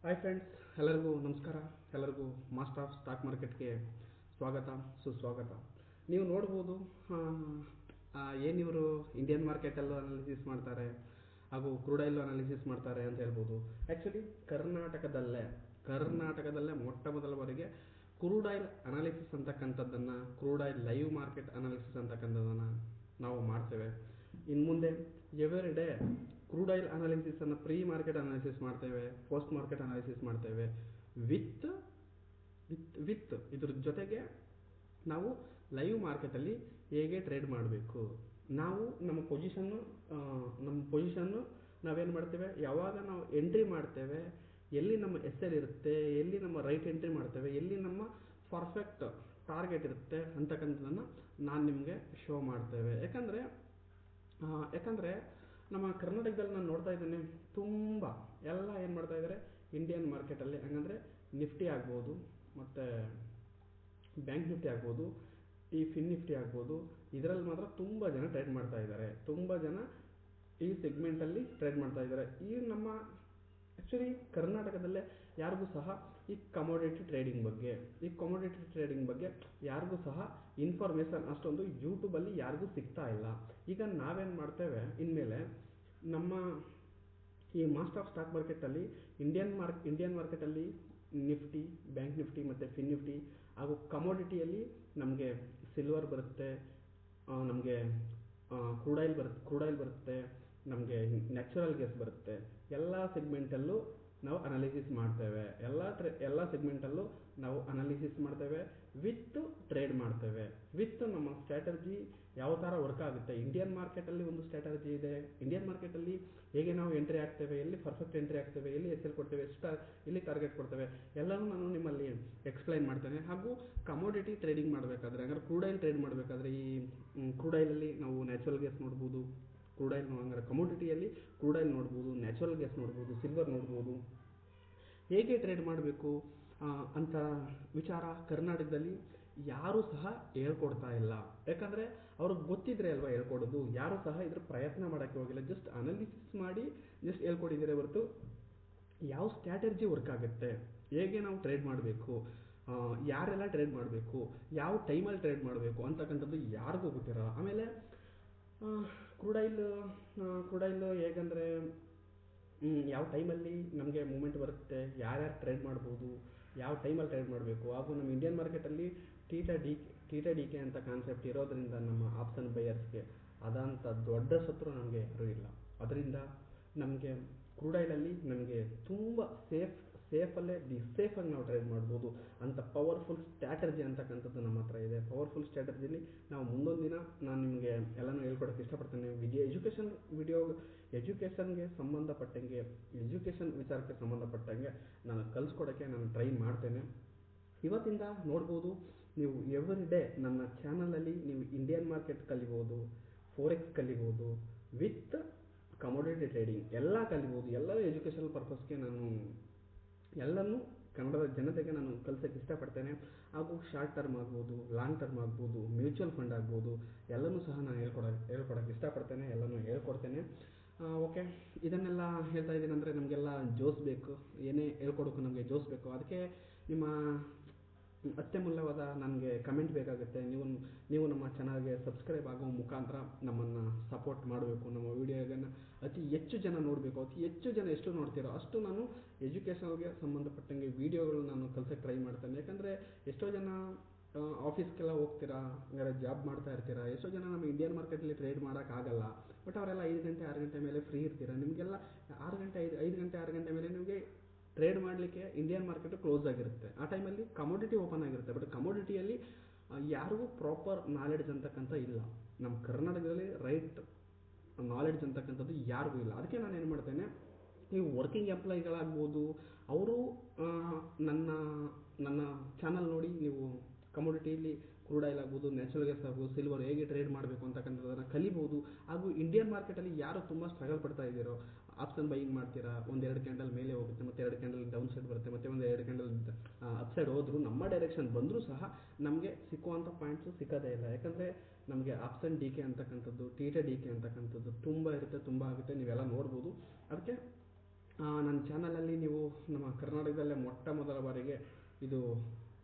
Hi friends, ಎಲ್ಲರಿಗೂ ನಮಸ್ಕಾರ. ಎಲ್ಲರಿಗೂ ಮಾಸ್ಟರ್ ಆಫ್ ಸ್ಟಾಕ್ ಮಾರ್ಕೆಟ್ಗೆ ಸ್ವಾಗತ, ಸುಸ್ವಾಗತ. ನೀವು ನೋಡ್ಬೋದು ಏನಿವರು ಇಂಡಿಯನ್ ಮಾರ್ಕೆಟಲ್ಲೂ ಅನಾಲಿಸಿಸ್ ಮಾಡ್ತಾರೆ ಹಾಗೂ ಕ್ರೂಡ್ ಆಯಿಲ್ ಅನಾಲಿಸಿಸ್ ಮಾಡ್ತಾರೆ ಅಂತ ಹೇಳ್ಬೋದು. ಆ್ಯಕ್ಚುಲಿ ಕರ್ನಾಟಕದಲ್ಲೇ ಮೊಟ್ಟ ಮೊದಲ ಬಾರಿಗೆ ಕ್ರೂಡ್ ಆಯಿಲ್ ಅನಾಲಿಸಿಸ್ ಅಂತಕ್ಕಂಥದ್ದನ್ನು, crude oil live market analysis ಅಂತಕ್ಕಂಥದ್ದನ್ನು ನಾವು ಮಾಡ್ತೇವೆ. ಇನ್ನು ಮುಂದೆ every day crude oil analysis ಅನ್ನು ಪ್ರೀ ಮಾರ್ಕೆಟ್ ಅನಾಲಿಸಿಸ್ ಮಾಡ್ತೇವೆ, ಪೋಸ್ಟ್ ಮಾರ್ಕೆಟ್ ಅನಾಲಿಸಿಸ್ ಮಾಡ್ತೇವೆ. ವಿತ್ ಇದ್ರ ಜೊತೆಗೆ ನಾವು ಲೈವ್ ಮಾರ್ಕೆಟಲ್ಲಿ ಹೇಗೆ ಟ್ರೇಡ್ ಮಾಡಬೇಕು, ನಾವು ನಮ್ಮ ಪೊಸಿಷನ್ನು ನಾವೇನು ಮಾಡ್ತೇವೆ, ಯಾವಾಗ ನಾವು ಎಂಟ್ರಿ ಮಾಡ್ತೇವೆ, ಎಲ್ಲಿ ನಮ್ಮ ಎಲ್ ಇರುತ್ತೆ, ಎಲ್ಲಿ ನಮ್ಮ ರೈಟ್ ಎಂಟ್ರಿ ಮಾಡ್ತೇವೆ, ಎಲ್ಲಿ ನಮ್ಮ ಪರ್ಫೆಕ್ಟ್ ಟಾರ್ಗೆಟ್ ಇರುತ್ತೆ ಅಂತಕ್ಕಂಥದ್ದನ್ನು ನಾನು ನಿಮಗೆ ಶೋ ಮಾಡ್ತೇವೆ. ಯಾಕಂದರೆ ನಮ್ಮ ಕರ್ನಾಟಕದಲ್ಲಿ ನಾನು ನೋಡ್ತಾ ಇದ್ದೇನೆ, ತುಂಬ ಎಲ್ಲ ಏನು ಮಾಡ್ತಾ ಇದ್ದಾರೆ ಇಂಡಿಯನ್ ಮಾರ್ಕೆಟಲ್ಲಿ. ಹಂಗಂದರೆ ನಿಫ್ಟಿ ಆಗ್ಬೋದು, ಮತ್ತು ಬ್ಯಾಂಕ್ ನಿಫ್ಟಿ ಆಗ್ಬೋದು, ಈ ಫಿನ್ ನಿಫ್ಟಿ ಆಗ್ಬೋದು, ಇದರಲ್ಲಿ ಮಾತ್ರ ತುಂಬ ಜನ ಟ್ರೇಡ್ ಮಾಡ್ತಾ ಇದ್ದಾರೆ. ತುಂಬ ಜನ ಈ ಸೆಗ್ಮೆಂಟಲ್ಲಿ ಟ್ರೇಡ್ ಮಾಡ್ತಾ ಇದ್ದಾರೆ. ಈ ನಮ್ಮ ಆ್ಯಕ್ಚುಲಿ ಕರ್ನಾಟಕದಲ್ಲೇ ಯಾರಿಗೂ ಸಹ ಈ ಕಮೋಡಿಟಿ ಟ್ರೇಡಿಂಗ್ ಬಗ್ಗೆ ಯಾರಿಗೂ ಸಹ ಇನ್ಫಾರ್ಮೇಷನ್ ಅಷ್ಟೊಂದು ಯೂಟ್ಯೂಬಲ್ಲಿ ಯಾರಿಗೂ ಸಿಗ್ತಾ ಇಲ್ಲ. ಈಗ ನಾವೇನು ಮಾಡ್ತೇವೆ, ಇನ್ಮೇಲೆ ನಮ್ಮ ಈ ಮಾಸ್ಟರ್ ಆಫ್ ಸ್ಟಾಕ್ ಮಾರ್ಕೆಟಲ್ಲಿ ಇಂಡಿಯನ್ ಮಾರ್ಕೆಟಲ್ಲಿ ನಿಫ್ಟಿ, ಬ್ಯಾಂಕ್ ನಿಫ್ಟಿ ಮತ್ತು ಫಿನ್ ನಿಫ್ಟಿ ಹಾಗೂ ಕಮೋಡಿಟಿಯಲ್ಲಿ ನಮಗೆ ಸಿಲ್ವರ್ ಬರುತ್ತೆ, ನಮಗೆ ಕ್ರೂಡ್ ಆಯಿಲ್ ಬರುತ್ತೆ, ನಮಗೆ ನ್ಯಾಚುರಲ್ ಗ್ಯಾಸ್ ಬರುತ್ತೆ. ಎಲ್ಲ ಸೆಗ್ಮೆಂಟಲ್ಲೂ ನಾವು ಅನಾಲಿಸಿಸ್ ಮಾಡ್ತೇವೆ. ಎಲ್ಲ ಸೆಗ್ಮೆಂಟಲ್ಲೂ ನಾವು ಅನಾಲಿಸಿಸ್ ಮಾಡ್ತೇವೆ, ವಿತ್ ಟ್ರೇಡ್ ಮಾಡ್ತೇವೆ. ವಿತ್ ನಮ್ಮ ಸ್ಟ್ರಾಟಜಿ ಯಾವ ಥರ ವರ್ಕ್ ಆಗುತ್ತೆ. ಇಂಡಿಯನ್ ಮಾರ್ಕೆಟಲ್ಲಿ ಒಂದು ಸ್ಟ್ರಾಟಜಿ ಇದೆ. ಇಂಡಿಯನ್ ಮಾರ್ಕೆಟಲ್ಲಿ ಹೇಗೆ ನಾವು ಎಂಟ್ರಿ ಆಗ್ತೇವೆ, ಎಲ್ಲಿ ಪರ್ಫೆಕ್ಟ್ ಎಂಟ್ರಿ ಆಗ್ತೇವೆ, ಎಲ್ಲಿ ಎಲ್ ಕೊಡ್ತೇವೆ, ಎಲ್ಲಿ ಟಾರ್ಗೆಟ್ ಕೊಡ್ತೇವೆ, ಎಲ್ಲನೂ ನಾನು ನಿಮ್ಮಲ್ಲಿ ಎಕ್ಸ್ಪ್ಲೈನ್ ಮಾಡ್ತೇನೆ. ಹಾಗೂ ಕಮೋಡಿಟಿ ಟ್ರೇಡಿಂಗ್ ಮಾಡಬೇಕಾದ್ರೆ, ಹಂಗಾರೆ ಕ್ರೂಡ್ ಆಯಿಲ್ ಟ್ರೇಡ್ ಮಾಡಬೇಕಾದ್ರೆ, ಈ ಕ್ರೂಡ್ ಆಯಿಲಲ್ಲಿ ನಾವು ನ್ಯಾಚುರಲ್ ಗ್ಯಾಸ್ ನೋಡ್ಬೋದು, ಕ್ರೂಡ್ ಆಯಿಲ್ ಹಂಗಾರೆ ಕಮೋಡಿಟಿಯಲ್ಲಿ ಕ್ರೂಡ್ ಆಯಿಲ್ ನೋಡ್ಬೋದು, ನ್ಯಾಚುರಲ್ ಗ್ಯಾಸ್ ನೋಡ್ಬೋದು, ಸಿಲ್ವರ್ ನೋಡ್ಬೋದು. ಹೇಗೆ ಟ್ರೇಡ್ ಮಾಡಬೇಕು ಅಂತ ವಿಚಾರ ಕರ್ನಾಟಕದಲ್ಲಿ ಯಾರೂ ಸಹ ಹೇಳ್ಕೊಡ್ತಾ ಇಲ್ಲ. ಯಾಕಂದರೆ ಅವ್ರಿಗೆ ಗೊತ್ತಿದ್ರೆ ಅಲ್ವಾ ಹೇಳ್ಕೊಡೋದು. ಯಾರೂ ಸಹ ಇದ್ರ ಪ್ರಯತ್ನ ಮಾಡೋಕ್ಕೆ ಹೋಗಿಲ್ಲ. ಜಸ್ಟ್ ಅನಾಲಿಸಿಸ್ ಮಾಡಿ ಜಸ್ಟ್ ಹೇಳ್ಕೊಟ್ಟಿದ್ದಾರೆ ಹೊರತು ಯಾವ ಸ್ಟ್ರಾಟಜಿ ವರ್ಕ್ ಆಗುತ್ತೆ, ಹೇಗೆ ನಾವು ಟ್ರೇಡ್ ಮಾಡಬೇಕು, ಯಾರೆಲ್ಲ ಟ್ರೇಡ್ ಮಾಡಬೇಕು, ಯಾವ ಟೈಮಲ್ಲಿ ಟ್ರೇಡ್ ಮಾಡಬೇಕು ಅಂತಕ್ಕಂಥದ್ದು ಯಾರಿಗೂ ಗೊತ್ತಿರಲ್ಲ. ಆಮೇಲೆ ಕ್ರೂಡ್ ಆಯಿಲ್ ಹೇಗಂದರೆ ಯಾವ ಟೈಮಲ್ಲಿ ನಮಗೆ ಮೂಮೆಂಟ್ ಬರುತ್ತೆ, ಯಾರ್ಯಾರು ಟ್ರೇಡ್ ಮಾಡ್ಬೋದು, ಯಾವ ಟೈಮಲ್ಲಿ ಟ್ರೇಡ್ ಮಾಡಬೇಕು. ಹಾಗೂ ನಮ್ಮ ಇಂಡಿಯನ್ ಮಾರ್ಕೆಟಲ್ಲಿ ಟಿ ಡಿ ಕೆ ಅಂತ ಕಾನ್ಸೆಪ್ಟ್ ಇರೋದ್ರಿಂದ ನಮ್ಮ ಆಪ್ಷನ್ ಬೈಯರ್ಸ್ಗೆ ಅದಂಥ ದೊಡ್ಡ ಶತ್ರು ನಮಗೆ ಯಾರೂ ಇಲ್ಲ. ಅದರಿಂದ ನಮಗೆ ಕ್ರೂಡ್ ಆಯಿಲಲ್ಲಿ ನಮಗೆ ತುಂಬ ಸೇಫಾಗಿ ನಾವು ಟ್ರೇಡ್ ಮಾಡ್ಬೋದು ಅಂತ ಪವರ್ಫುಲ್ ಸ್ಟ್ರಾಟಜಿ ಅಂತಕ್ಕಂಥದ್ದು ನಮ್ಮ ಹತ್ರ ಇದೆ. ಪವರ್ಫುಲ್ ಸ್ಟ್ರಾಟಜಿಲಿ ನಾವು ಮುಂದೊಂದು ದಿನ ನಾನು ನಿಮಗೆ ಎಲ್ಲನೂ ಹೇಳ್ಕೊಡೋಕ್ಕೆ ಇಷ್ಟಪಡ್ತೇನೆ. ಎಜುಕೇಷನ್ಗೆ ಸಂಬಂಧಪಟ್ಟಂಗೆ, ಎಜುಕೇಷನ್ ವಿಚಾರಕ್ಕೆ ಸಂಬಂಧಪಟ್ಟಂಗೆ ನಾನು ಕಲಿಸ್ಕೊಡೋಕ್ಕೆ ನಾನು ಟ್ರೈ ಮಾಡ್ತೇನೆ. ಇವತ್ತಿಂದ ನೋಡ್ಬೋದು ನೀವು ಎವ್ರಿ ಡೇ ನನ್ನ ಚಾನಲಲ್ಲಿ ನೀವು ಇಂಡಿಯನ್ ಮಾರ್ಕೆಟ್ ಕಲಿಬೋದು, ಫೋರೆಕ್ಸ್ ಕಲಿಬೋದು, ವಿತ್ ಕಮೋಡಿಟಿ ಟ್ರೇಡಿಂಗ್ ಎಲ್ಲ ಕಲಿಬೋದು. ಎಲ್ಲರೂ ಎಜುಕೇಷನಲ್ ಪರ್ಪಸ್ಗೆ ನಾನು ಎಲ್ಲನೂ ಕನ್ನಡದ ಜನತೆಗೆ ನಾನು ಕಲಿಸೋಕ್ಕೆ ಇಷ್ಟಪಡ್ತೇನೆ. ಹಾಗೂ ಶಾರ್ಟ್ ಟರ್ಮ್ ಆಗ್ಬೋದು, ಲಾಂಗ್ ಟರ್ಮ್ ಆಗ್ಬೋದು, ಮ್ಯೂಚುವಲ್ ಫಂಡ್ ಆಗ್ಬೋದು, ಎಲ್ಲನೂ ಸಹ ನಾನು ಹೇಳ್ಕೊಡೋಕ್ಕೆ ಇಷ್ಟಪಡ್ತೇನೆ, ಎಲ್ಲನೂ ಹೇಳ್ಕೊಡ್ತೇನೆ. ಓಕೆ, ಇದನ್ನೆಲ್ಲ ಹೇಳ್ತಾ ಇದ್ದೀನಿ ಅಂದರೆ ನಮಗೆಲ್ಲ ಜೋಶ್ ಬೇಕು, ಏನೇ ಹೇಳ್ಕೊಡೋಕ್ಕೂ ನಮಗೆ ಜೋಶ್ ಬೇಕು. ಅದಕ್ಕೆ ನಿಮ್ಮ ಅತ್ಯಮೂಲ್ಯವಾದ ನನಗೆ ಕಮೆಂಟ್ ಬೇಕಾಗುತ್ತೆ. ನೀವು ನಮ್ಮ ಚಾನಲ್ಗೆ ಸಬ್ಸ್ಕ್ರೈಬ್ ಆಗೋ ಮುಖಾಂತರ ನಮ್ಮನ್ನು ಸಪೋರ್ಟ್ ಮಾಡಬೇಕು. ನಮ್ಮ ವೀಡಿಯೋಗಳನ್ನು ಅತಿ ಹೆಚ್ಚು ಜನ ನೋಡಬೇಕು. ಅತಿ ಹೆಚ್ಚು ಜನ ಎಷ್ಟು ನೋಡ್ತೀರೋ ಅಷ್ಟು ನಾನು ಎಜುಕೇಷನ್ಗೆ ಸಂಬಂಧಪಟ್ಟಂಗೆ ವೀಡಿಯೋಗಳನ್ನ ನಾನು ಕಲಿಸೋಕ್ಕೆ ಟ್ರೈ ಮಾಡ್ತೇನೆ. ಯಾಕಂದರೆ ಎಷ್ಟೋ ಜನ ಆಫೀಸ್ಗೆಲ್ಲ ಹೋಗ್ತೀರಾ, ಹಂಗಾರೆ ಜಾಬ್ ಮಾಡ್ತಾ ಇರ್ತೀರಾ. ಎಷ್ಟೋ ಜನ ನಮ್ಮ ಇಂಡಿಯನ್ ಮಾರ್ಕೆಟಲ್ಲಿ ಟ್ರೇಡ್ ಮಾಡೋಕ್ಕಾಗಲ್ಲ. ಬಟ್ ಅವರೆಲ್ಲ 5 ಗಂಟೆ 6 ಗಂಟೆ ಮೇಲೆ ಫ್ರೀ ಇರ್ತೀರಾ. ನಿಮಗೆಲ್ಲ 5 ಗಂಟೆ 6 ಗಂಟೆ ಮೇಲೆ ನಿಮಗೆ ಟ್ರೇಡ್ ಮಾಡಲಿಕ್ಕೆ ಇಂಡಿಯನ್ ಮಾರ್ಕೆಟು ಕ್ಲೋಸ್ ಆಗಿರುತ್ತೆ. ಆ ಟೈಮಲ್ಲಿ ಕಮೋಡಿಟಿ ಓಪನ್ ಆಗಿರುತ್ತೆ. ಬಟ್ ಕಮೋಡಿಟಿಯಲ್ಲಿ ಯಾರಿಗೂ ಪ್ರಾಪರ್ ನಾಲೆಡ್ಜ್ ಅಂತಕ್ಕಂಥ ಇಲ್ಲ. ನಮ್ಮ ಕರ್ನಾಟಕದಲ್ಲಿ ರೈಟ್ ನಾಲೆಡ್ಜ್ ಅಂತಕ್ಕಂಥದ್ದು ಯಾರಿಗೂ ಇಲ್ಲ. ಅದಕ್ಕೆ ನಾನು ಏನು ಮಾಡ್ತೇನೆ, ನೀವು ವರ್ಕಿಂಗ್ ಎಂಪ್ಲಾಯಿಗಳಾಗ್ಬೋದು, ಅವರು ನನ್ನ ಚಾನಲ್ ನೋಡಿ ನೀವು ಕಮೋಡಿಟಿಯಲ್ಲಿ ಕ್ರೂಡ್ ಆಯಿಲ್ ಆಗ್ಬೋದು, ನ್ಯಾಚುರಲ್ ಗ್ಯಾಸ್ ಆಗ್ಬೋದು, ಸಿಲ್ವರ್ ಹೇಗೆ ಟ್ರೇಡ್ ಮಾಡಬೇಕು ಅಂತಕ್ಕಂಥದ್ದನ್ನು ಕಲಿಬೋದು. ಹಾಗೂ ಇಂಡಿಯನ್ ಮಾರ್ಕೆಟಲ್ಲಿ ಯಾರು ತುಂಬ ಸ್ಟ್ರಗಲ್ ಪಡ್ತಾ ಇದ್ದೀರೋ, ಆಪ್ಷನ್ ಬೈಯಿಂಗ್ ಮಾಡ್ತೀರಾ, 1-2 ಕ್ಯಾಂಡಲ್ ಮೇಲೆ ಹೋಗುತ್ತೆ, ಮತ್ತೆ 2 ಕ್ಯಾಂಡಲ್ ಡೌನ್ ಸೈಡ್ ಬರುತ್ತೆ, ಮತ್ತೆ 1-2 ಕ್ಯಾಂಡಲ್ ಅಪ್ ಸೈಡ್ ಹೋದ್ರು, ನಮ್ಮ ಡೈರೆಕ್ಷನ್ ಬಂದರೂ ಸಹ ನಮಗೆ ಸಿಕ್ಕುವಂಥ ಪಾಯಿಂಟ್ಸು ಸಿಗೋದೇ ಇಲ್ಲ. ಯಾಕಂದರೆ ನಮಗೆ ಆಪ್ಷನ್ ಡಿ ಕೆ ಅಂತಕ್ಕಂಥದ್ದು, ಟಿ ಡಿ ಕೆ ಅಂತಕ್ಕಂಥದ್ದು ತುಂಬ ಆಗುತ್ತೆ. ನೀವೆಲ್ಲ ನೋಡ್ಬೋದು. ಅದಕ್ಕೆ ನನ್ನ ಚಾನಲಲ್ಲಿ ನೀವು ನಮ್ಮ ಕರ್ನಾಟಕದಲ್ಲೇ ಮೊಟ್ಟ ಮೊದಲ ಬಾರಿಗೆ ಇದು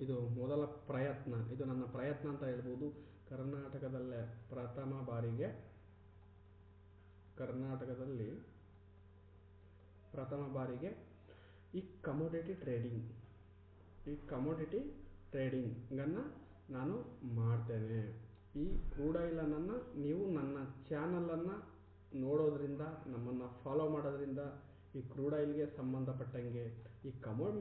ಇದು ಮೊದಲ ಪ್ರಯತ್ನ, ಇದು ನನ್ನ ಪ್ರಯತ್ನ ಅಂತ ಹೇಳ್ಬೋದು. ಕರ್ನಾಟಕದಲ್ಲಿ ಪ್ರಥಮ ಬಾರಿಗೆ ಈ ಕಮೋಡಿಟಿ ಟ್ರೇಡಿಂಗನ್ನು ನಾನು ಮಾಡ್ತೇನೆ. ಈ ಕ್ರೂಡ್ ಆಯಿಲನ್ನು ನೀವು ನನ್ನ ಚಾನಲನ್ನು ನೋಡೋದ್ರಿಂದ, ನಮ್ಮನ್ನು ಫಾಲೋ ಮಾಡೋದ್ರಿಂದ ಈ ಕ್ರೂಡ್ ಆಯಿಲ್ಗೆ ಸಂಬಂಧಪಟ್ಟಂಗೆ ಈ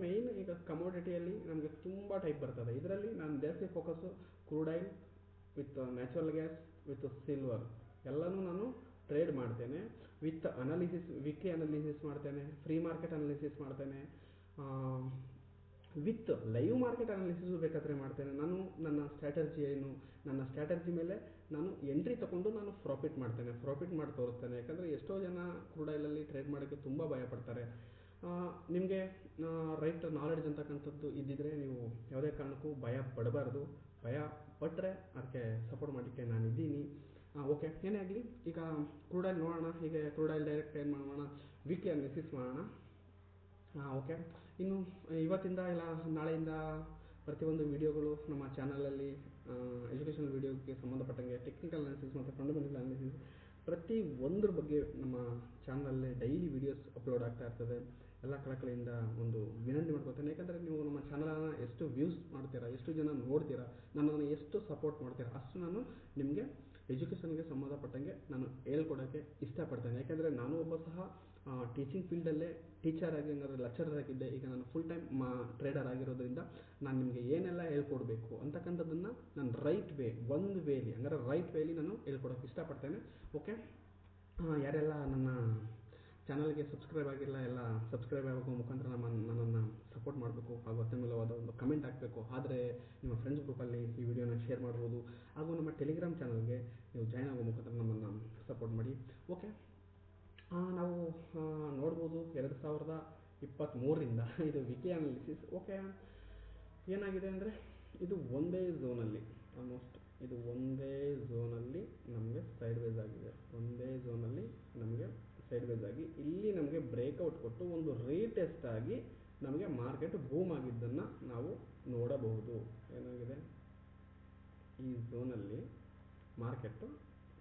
ಮೇಯ್ನ್ ಈಗ ಕಮೋಡಿಟಿಯಲ್ಲಿ ನಮಗೆ ತುಂಬ ಟೈಪ್ ಬರ್ತದೆ. ಇದರಲ್ಲಿ ನಾನು ಜಾಸ್ತಿ focus crude oil with natural gas with silver ಎಲ್ಲನೂ ನಾನು ಟ್ರೇಡ್ ಮಾಡ್ತೇನೆ. ವಿತ್ ಅನಾಲಿಸಿಸ್, ವೀಕ್ಲಿ ಅನಾಲಿಸಿಸ್ ಮಾಡ್ತೇನೆ, ಫ್ರೀ ಮಾರ್ಕೆಟ್ ಅನಾಲಿಸಿಸ್ ಮಾಡ್ತೇನೆ, ವಿತ್ ಲೈವ್ ಮಾರ್ಕೆಟ್ ಅನಾಲಿಸಿಸ್ ಬೇಕಾದರೆ ಮಾಡ್ತೇನೆ. ನಾನು ನನ್ನ ಸ್ಟ್ರಾಟಜಿ ಏನು, ನನ್ನ ಸ್ಟ್ರಾಟಜಿ ಮೇಲೆ ನಾನು ಎಂಟ್ರಿ ತಗೊಂಡು ನಾನು ಪ್ರಾಫಿಟ್ ಮಾಡಿ ತೋರಿಸ್ತೇನೆ. ಯಾಕಂದರೆ ಎಷ್ಟೋ ಜನ ಕ್ರೂಡ್ ಆಯಿಲಲ್ಲಿ ಟ್ರೇಡ್ ಮಾಡೋಕ್ಕೆ ತುಂಬ ಭಯಪಡ್ತಾರೆ. ನಿಮಗೆ ರೈಟ್ ನಾಲೆಡ್ಜ್ ಅಂತಕ್ಕಂಥದ್ದು ಇದ್ದಿದ್ರೆ ನೀವು ಯಾವುದೇ ಕಾರಣಕ್ಕೂ ಭಯ ಪಡಬಾರ್ದು. ಭಯ ಪಟ್ಟರೆ ಅದಕ್ಕೆ ಸಪೋರ್ಟ್ ಮಾಡಲಿಕ್ಕೆ ನಾನು ಇದ್ದೀನಿ. ಓಕೆ, ಏನೇ ಆಗಲಿ, ಈಗ ಕ್ರೂಡ್ ಆಯಿಲ್ ನೋಡೋಣ. ಹೀಗೆ ಕ್ರೂಡ್ ಆಯಿಲ್ ಡೈರೆಕ್ಟ್ ಏನು ಮಾಡೋಣ, ವೀಕ್ಲಿ ಅನಾಲಿಸಿಸ್ ಮಾಡೋಣ. ಓಕೆ, ಇನ್ನು ಇವತ್ತಿಂದ ಇಲ್ಲ ನಾಳೆಯಿಂದ ಪ್ರತಿಯೊಂದು ವಿಡಿಯೋಗಳು ನಮ್ಮ ಚಾನಲಲ್ಲಿ ಎಜುಕೇಷನಲ್ ವಿಡಿಯೋಗೆ ಸಂಬಂಧಪಟ್ಟಂಗೆ ಟೆಕ್ನಿಕಲ್ ಅನಾಲಿಸಿಸ್ ಮತ್ತು ಫಂಡಮೆಂಟಲ್ ಅನಾಲಿಸಿಸ್ ಪ್ರತಿ ಒಂದ್ರ ಬಗ್ಗೆ ನಮ್ಮ ಚಾನಲಲ್ಲಿ ಡೈಲಿ ವಿಡಿಯೋಸ್ ಅಪ್ಲೋಡ್ ಆಗ್ತಾ ಇರ್ತದೆ. ಎಲ್ಲ ಕಳಕಳಿಯಿಂದ ಒಂದು ವಿನಂತಿ ಮಾಡ್ಕೊತೇನೆ. ಯಾಕಂದರೆ ನೀವು ನಮ್ಮ ಚಾನಲನ್ನು ಎಷ್ಟು ವ್ಯೂಸ್ ಮಾಡ್ತೀರಾ, ಎಷ್ಟು ಜನ ನೋಡ್ತೀರಾ, ನನ್ನನ್ನು ಎಷ್ಟು ಸಪೋರ್ಟ್ ಮಾಡ್ತೀರಾ, ಅಷ್ಟು ನಾನು ನಿಮಗೆ ಎಜುಕೇಷನ್ಗೆ ಸಂಬಂಧಪಟ್ಟಂಗೆ ನಾನು ಹೇಳ್ಕೊಡೋಕ್ಕೆ ಇಷ್ಟಪಡ್ತೇನೆ. ಯಾಕೆಂದರೆ ನಾನು ಒಬ್ಬ ಸಹ ಟೀಚಿಂಗ್ ಫೀಲ್ಡಲ್ಲೇ ಟೀಚರ್ ಆಗಿ, ಹಂಗಾದ್ರೆ ಲೆಕ್ಚರರ್ ಆಗಿದ್ದೆ. ಈಗ ನಾನು ಫುಲ್ ಟೈಮ್ ಟ್ರೇಡರ್ ಆಗಿರೋದ್ರಿಂದ ನಾನು ನಿಮಗೆ ಏನೆಲ್ಲ ಹೇಳ್ಕೊಡ್ಬೇಕು ಅಂತಕ್ಕಂಥದ್ದನ್ನು ನಾನು ರೈಟ್ ವೇಲಿ ನಾನು ಹೇಳ್ಕೊಡೋಕ್ಕೆ ಇಷ್ಟಪಡ್ತೇನೆ. ಓಕೆ, ಯಾರೆಲ್ಲ ನನ್ನ ಚಾನಲ್ಗೆ ಸಬ್ಸ್ಕ್ರೈಬ್ ಆಗಿಲ್ಲ ಎಲ್ಲ ಸಬ್ಸ್ಕ್ರೈಬ್ ಆಗೋ ಮುಖಾಂತರ ನನ್ನನ್ನು ಸಪೋರ್ಟ್ ಮಾಡಬೇಕು. ಹಾಗೂ ಅತ್ಯಮೂಲ್ಯವಾದ ಒಂದು ಕಮೆಂಟ್ ಹಾಕಬೇಕು. ಆದರೆ ನಿಮ್ಮ ಫ್ರೆಂಡ್ಸ್ ಗ್ರೂಪಲ್ಲಿ ಈ ವಿಡಿಯೋನ ಶೇರ್ ಮಾಡ್ಬೋದು. ಹಾಗೂ ನಮ್ಮ ಟೆಲಿಗ್ರಾಮ್ ಚಾನಲ್ಗೆ ನೀವು ಜಾಯ್ನ್ ಆಗೋ ಮುಖಾಂತರ ನಮ್ಮನ್ನು ಸಪೋರ್ಟ್ ಮಾಡಿ. ಓಕೆ, ನಾವು ನೋಡ್ಬೋದು 2023ರಿಂದ ಇದು ವೀಕ್ಲಿ ಅನಾಲಿಸಿಸ್. ಓಕೆ, ಏನಾಗಿದೆ ಅಂದರೆ ಇದು ಒಂದೇ ಝೋನಲ್ಲಿ ನಮಗೆ ಸೈಡ್ ವೇಸ್ ಆಗಿ ಇಲ್ಲಿ ನಮಗೆ ಬ್ರೇಕ್ಔಟ್ ಕೊಟ್ಟು ಒಂದು ರೀಟೆಸ್ಟ್ ಆಗಿ ನಮಗೆ ಮಾರ್ಕೆಟ್ ಬೂಮ್ ಆಗಿದ್ದನ್ನು ನಾವು ನೋಡಬಹುದು. ಏನಾಗಿದೆ, ಈ ಝೋನಲ್ಲಿ ಮಾರ್ಕೆಟ್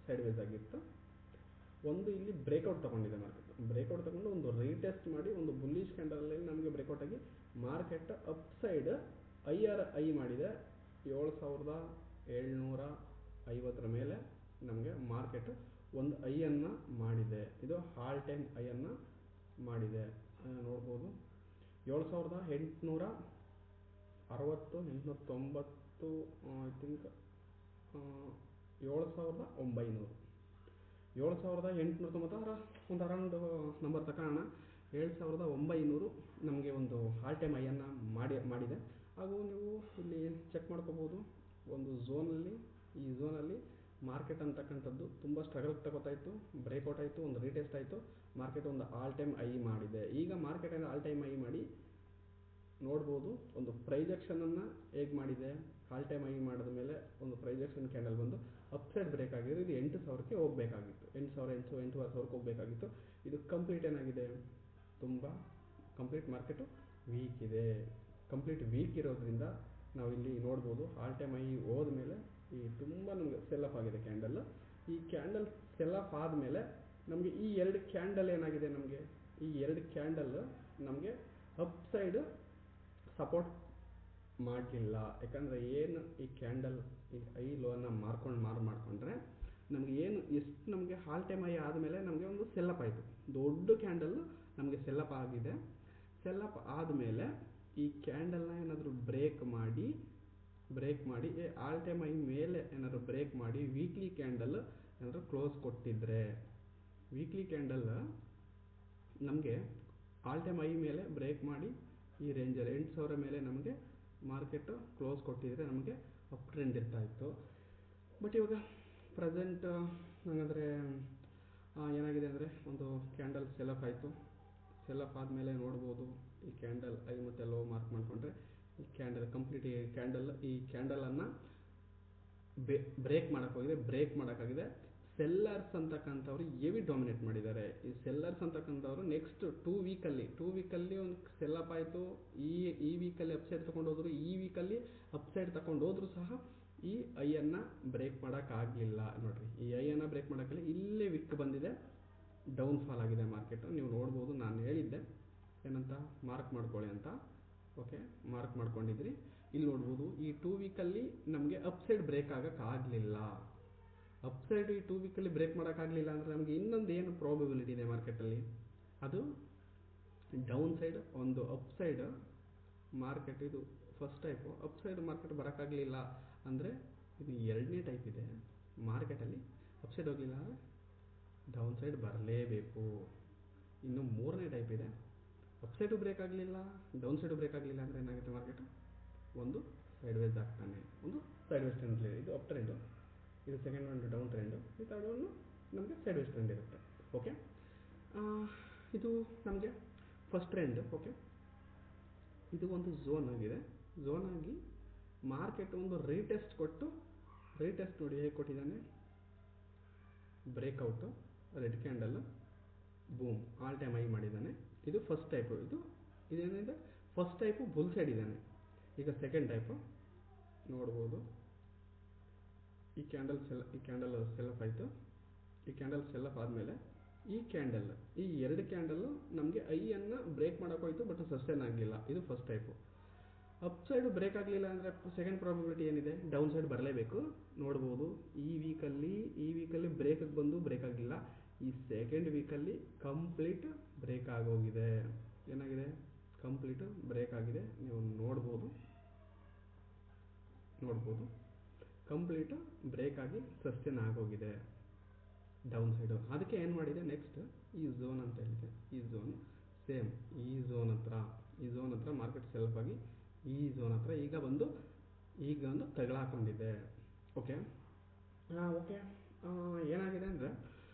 ಸೈಡ್ ವೇಸ್ ಆಗಿತ್ತು. ಒಂದು ಇಲ್ಲಿ ಬ್ರೇಕ್ಔಟ್ ತಗೊಂಡಿದೆ. ಬ್ರೇಕ್ಔಟ್ ತಗೊಂಡು ಒಂದು ರೀಟೆಸ್ಟ್ ಮಾಡಿ ಒಂದು ಬುಲ್ಲಿಶ್ ಕ್ಯಾಂಡಲಲ್ಲಿ ನಮಗೆ ಬ್ರೇಕ್ಔಟ್ ಆಗಿ ಮಾರ್ಕೆಟ್ ಅಪ್ ಸೈಡ್ ಐ ಮಾಡಿದೆ. 7750 ಮೇಲೆ ನಮಗೆ ಮಾರ್ಕೆಟ್ ಒಂದು ಐಯನ್ನು ಮಾಡಿದೆ. ಇದು ಆಲ್ ಟೈಮ್ ಐಯನ್ನು ಮಾಡಿದೆ. ನೋಡ್ಬೋದು 7860, 890, ಐ ಥಿಂಕ್ 7900, 7890 ಒಂದು ಅರೌಂಡ್ ನಂಬರ್ ತಗೋಣ. 7900 ನಮಗೆ ಒಂದು ಆಲ್ ಟೈಮ್ ಐಯನ್ನು ಮಾಡಿದೆ. ಹಾಗೂ ನೀವು ಇಲ್ಲಿ ಚೆಕ್ ಮಾಡ್ಕೋಬೋದು, ಒಂದು ಈ ಝೋನಲ್ಲಿ ಮಾರ್ಕೆಟ್ ಅಂತಕ್ಕಂಥದ್ದು ತುಂಬ ಸ್ಟ್ರಗಲ್ ತಗೋತಾ ಇತ್ತು. ಬ್ರೇಕ್ಔಟ್ ಆಯಿತು, ಒಂದು ರೀಟೆಸ್ಟ್ ಆಯಿತು, ಮಾರ್ಕೆಟ್ ಒಂದು ಆಲ್ ಟೈಮ್ ಐ ಮಾಡಿದೆ. ಈಗ ಮಾರ್ಕೆಟನ್ನು ಆಲ್ ಟೈಮ್ ಐ ಮಾಡಿ ನೋಡ್ಬೋದು, ಒಂದು ಪ್ರೈಜೆಕ್ಷನನ್ನು ಹೇಗೆ ಮಾಡಿದೆ. ಆಲ್ ಟೈಮ್ ಐ ಮಾಡಿದ ಮೇಲೆ ಒಂದು ಪ್ರೈಜೆಕ್ಷನ್ ಕ್ಯಾಂಡಲ್ ಬಂದು ಅಪ್ಸೈಡ್ ಬ್ರೇಕ್ ಆಗಿದೆ. ಇದು 8000ಕ್ಕೆ ಹೋಗಬೇಕಾಗಿತ್ತು, 8000 ಹೋಗಬೇಕಾಗಿತ್ತು. ಇದು ಕಂಪ್ಲೀಟ್ ಏನಾಗಿದೆ, ಕಂಪ್ಲೀಟ್ ಮಾರ್ಕೆಟು ವೀಕ್ ಇದೆ. ಕಂಪ್ಲೀಟ್ ವೀಕ್ ಇರೋದ್ರಿಂದ ನಾವು ಇಲ್ಲಿ ನೋಡ್ಬೋದು ಆಲ್ ಟೈಮ್ ಐ ಹೋದ್ಮೇಲೆ ಈ ತುಂಬ ನಮಗೆ ಸೆಲ್ ಆಫ್ ಆಗಿದೆ ಕ್ಯಾಂಡಲ್. ಈ ಕ್ಯಾಂಡಲ್ ಸೆಲ್ ಆಫ್ ಆದಮೇಲೆ ನಮಗೆ ಈ ಎರಡು ಕ್ಯಾಂಡಲ್ ಏನಾಗಿದೆ, ಈ ಎರಡು ಕ್ಯಾಂಡಲ್ ನಮಗೆ ಅಪ್ ಸೈಡ್ ಸಪೋರ್ಟ್ ಮಾಡಲಿಲ್ಲ. ಯಾಕಂದರೆ ಏನು ಈ ಕ್ಯಾಂಡಲ್ ಈ ಐ ಲೋನ ಮಾಡ್ಕೊಂಡ್ರೆ ನಮಗೆ ಎಷ್ಟು ನಮಗೆ ಆಲ್ ಟೈಮ್ ಐ ಆದಮೇಲೆ ನಮಗೆ ಒಂದು ಸೆಲ್ ಅಪ್ ಆಯಿತು. ದೊಡ್ಡ ಕ್ಯಾಂಡಲ್ ನಮಗೆ ಸೆಲ್ ಅಪ್ ಆಗಿದೆ. ಸೆಲ್ ಅಪ್ ಆದಮೇಲೆ ಈ ಕ್ಯಾಂಡಲ್ನ ಏನಾದರೂ ಬ್ರೇಕ್ ಮಾಡಿ ಆಲ್ ಟೈಮ್ ಐ ಮೇಲೆ ಏನಾದರೂ ಬ್ರೇಕ್ ಮಾಡಿ ವೀಕ್ಲಿ ಕ್ಯಾಂಡಲ್ ಏನಾದರೂ ಕ್ಲೋಸ್ ಕೊಟ್ಟಿದ್ರೆ, ವೀಕ್ಲಿ ಕ್ಯಾಂಡಲ್ ನಮಗೆ ಆಲ್ ಟೈಮ್ ಐ ಮೇಲೆ ಬ್ರೇಕ್ ಮಾಡಿ ಈ ರೇಂಜಲ್ಲಿ 8000 ಮೇಲೆ ನಮಗೆ ಮಾರ್ಕೆಟ್ ಕ್ಲೋಸ್ ಕೊಟ್ಟಿದ್ರೆ ನಮಗೆ ಅಪ್ ಟ್ರೆಂಡ್ ಇರ್ತಾ ಇತ್ತು. ಬಟ್ ಇವಾಗ ಪ್ರೆಸೆಂಟ್ ಹಾಗಾದರೆ ಏನಾಗಿದೆ ಅಂದರೆ ಒಂದು ಕ್ಯಾಂಡಲ್ ಸೆಲ್ ಆಫ್ ಆಯಿತು. ಸೆಲ್ ಆಫ್ ಆದಮೇಲೆ ನೋಡ್ಬೋದು ಈ ಕ್ಯಾಂಡಲ್ ಐ ಮತ್ತು ಲೋ ಮಾರ್ಕ್ ಮಾಡಿಕೊಂಡ್ರೆ ಈ ಕ್ಯಾಂಡಲ್ ಕಂಪ್ಲೀಟ್ ಈ ಕ್ಯಾಂಡಲನ್ನು ಬ್ರೇಕ್ ಮಾಡೋಕ್ಕಾಗಿದೆ. ಸೆಲ್ಲರ್ಸ್ ಅಂತಕ್ಕಂಥವ್ರು ಹೆವಿ ಡಾಮಿನೇಟ್ ಮಾಡಿದ್ದಾರೆ. ಈ ಸೆಲ್ಲರ್ಸ್ ಅಂತಕ್ಕಂಥವ್ರು ನೆಕ್ಸ್ಟ್ 2 ವೀಕಲ್ಲಿ ಒಂದು ಸೆಲ್ ಅಪ್ ಆಯಿತು. ಈ ವೀಕಲ್ಲಿ ಅಪ್ಸೈಡ್ ತಗೊಂಡು ಹೋದ್ರು, ಈ ವೀಕಲ್ಲಿ ಅಪ್ಸೈಡ್ ತಗೊಂಡು ಹೋದ್ರು ಸಹ ಈ ಐಯನ್ನು ಬ್ರೇಕ್ ಮಾಡೋಕ್ಕಾಗಲಿಲ್ಲ. ನೋಡಿರಿ, ಈ ಐಯನ್ನು ಬ್ರೇಕ್ ಮಾಡೋಕ್ಕಾಗಲಿ. ಇಲ್ಲೇ ವಿಕ್ ಬಂದಿದೆ, ಡೌನ್ಫಾಲ್ ಆಗಿದೆ ಮಾರ್ಕೆಟು. ನೀವು ನೋಡ್ಬೋದು, ನಾನು ಹೇಳಿದ್ದೆ ಏನಂತ ಮಾರ್ಕ್ ಮಾಡ್ಕೊಳ್ಳಿ ಅಂತ. ಓಕೆ, ಮಾರ್ಕ್ ಮಾಡ್ಕೊಂಡಿದ್ರಿ. ಇಲ್ಲಿ ನೋಡ್ಬೋದು, ಈ 2 ವೀಕಲ್ಲಿ ನಮಗೆ ಅಪ್ಸೈಡ್ ಬ್ರೇಕ್ ಆಗೋಕ್ಕಾಗಲಿಲ್ಲ. ಅಪ್ಸೈಡ್ ಈ 2 ವೀಕಲ್ಲಿ ಬ್ರೇಕ್ ಮಾಡೋಕ್ಕಾಗಲಿಲ್ಲ ಅಂದರೆ ನಮಗೆ ಇನ್ನೊಂದು ಏನು ಪ್ರಾಬಬಿಲಿಟಿ ಇದೆ ಮಾರ್ಕೆಟಲ್ಲಿ, ಅದು ಡೌನ್ ಸೈಡ್ ಒಂದು ಅಪ್ಸೈಡ್ ಮಾರ್ಕೆಟ್. ಇದು ಫಸ್ಟ್ ಟೈಪು ಅಪ್ಸೈಡ್ ಮಾರ್ಕೆಟ್ ಬರೋಕ್ಕಾಗಲಿಲ್ಲ ಅಂದರೆ ಇದು ಎರಡನೇ ಟೈಪ್ ಇದೆ. ಮಾರ್ಕೆಟಲ್ಲಿ ಅಪ್ಸೈಡ್ ಹೋಗಲಿಲ್ಲ ಅಂದರೆ ಡೌನ್ ಸೈಡ್ ಬರಲೇಬೇಕು. ಇನ್ನು ಮೂರನೇ ಟೈಪ್ ಇದೆ, ಅಪ್ಸೈಡು ಬ್ರೇಕ್ ಆಗಲಿಲ್ಲ, ಡೌನ್ ಸೈಡು ಬ್ರೇಕ್ ಆಗಲಿಲ್ಲ ಅಂದರೆ ಏನಾಗುತ್ತೆ ಮಾರ್ಕೆಟು, ಒಂದು ಸೈಡ್ ವೇಸ್ ಆಗ್ತಾನೆ, ಒಂದು ಸೈಡ್ ವೇಸ್ ಟ್ರೆಂಡ್ ಇದೆ. ಇದು ಅಪ್ ಟ್ರೆಂಡು, ಇದು ಸೆಕೆಂಡ್ ಒಂದು ಡೌನ್ ಟ್ರೆಂಡು, ಈ ಥರ್ಡ್ ಒಂದು ನಮಗೆ ಸೈಡ್ ವೇಸ್ ಟ್ರೆಂಡ್ ಇರುತ್ತೆ. ಓಕೆ, ಇದು ನಮಗೆ ಫಸ್ಟ್ ಟ್ರೆಂಡ್. ಓಕೆ, ಇದು ಒಂದು ಝೋನ್ ಆಗಿದೆ. ಝೋನ್ ಆಗಿ ಮಾರ್ಕೆಟ್ ಒಂದು ರೀಟೆಸ್ಟ್ ಕೊಟ್ಟು, ರೀಟೆಸ್ಟ್ ನೋಡಿ ಹೇಗೆ ಕೊಟ್ಟಿದ್ದಾನೆ, breakout, red candle, boom, all time high ಮಾಡಿದ್ದಾನೆ. ಇದು ಫಸ್ಟ್ ಟೈಪು. ಇದೇನಿದೆ, ಫಸ್ಟ್ ಟೈಪು ಬುಲ್ ಸೈಡ್ ಇದ್ದಾನೆ. ಈಗ ಸೆಕೆಂಡ್ ಟೈಪು ನೋಡ್ಬೋದು, ಈ ಕ್ಯಾಂಡಲ್ ಸೆಲ್ ಅಪ್ ಆಯಿತು. ಈ ಕ್ಯಾಂಡಲ್ ಸೆಲ್ ಅಪ್ ಆದಮೇಲೆ ಈ ಎರಡು ಕ್ಯಾಂಡಲ್ಲು ನಮಗೆ ಐಯನ್ನು ಬ್ರೇಕ್ ಮಾಡೋಕ್ಕೋಯ್ತು, ಬಟ್ ಸಸ್ಟೈನ್ ಆಗಲಿಲ್ಲ. ಇದು first type. Upside break ಆಗಲಿಲ್ಲ ಅಂದರೆ ಸೆಕೆಂಡ್ ಪ್ರಾಬಬಿಲಿಟಿ ಏನಿದೆ, ಡೌನ್ ಸೈಡ್ ಬರಲೇಬೇಕು. ನೋಡ್ಬೋದು, ಈ ವೀಕಲ್ಲಿ ಬ್ರೇಕಿಗೆ ಬಂದು ಬ್ರೇಕ್ ಆಗಲಿಲ್ಲ. ಈ ಸೆಕೆಂಡ್ ವೀಕಲ್ಲಿ ಕಂಪ್ಲೀಟ್ ಬ್ರೇಕ್ ಆಗೋಗಿದೆ. ಏನಾಗಿದೆ, ಕಂಪ್ಲೀಟ್ ಬ್ರೇಕ್ ಆಗಿದೆ. ನೀವು ನೋಡ್ಬೋದು, ಕಂಪ್ಲೀಟ್ ಬ್ರೇಕ್ ಆಗಿ ಸಸ್ಟೈನ್ ಆಗೋಗಿದೆ ಡೌನ್ ಸೈಡು. ಅದಕ್ಕೆ ಏನು ಮಾಡಿದೆ, ನೆಕ್ಸ್ಟ್ ಈ ಝೋನ್ ಅಂತ ಹೇಳಿದೆ, ಈ ಝೋನ್ ಸೇಮ್, ಈ ಝೋನ್ ಹತ್ರ ಮಾರ್ಕೆಟ್ ಸೆಲ್ಫ್ ಆಗಿ ಈ ಝೋನ್ ಹತ್ರ ಈಗ ಒಂದು ತಗಲಾಕೊಂಡಿದೆ. ಓಕೆ, ಏನಾಗಿದೆ ಅಂದರೆ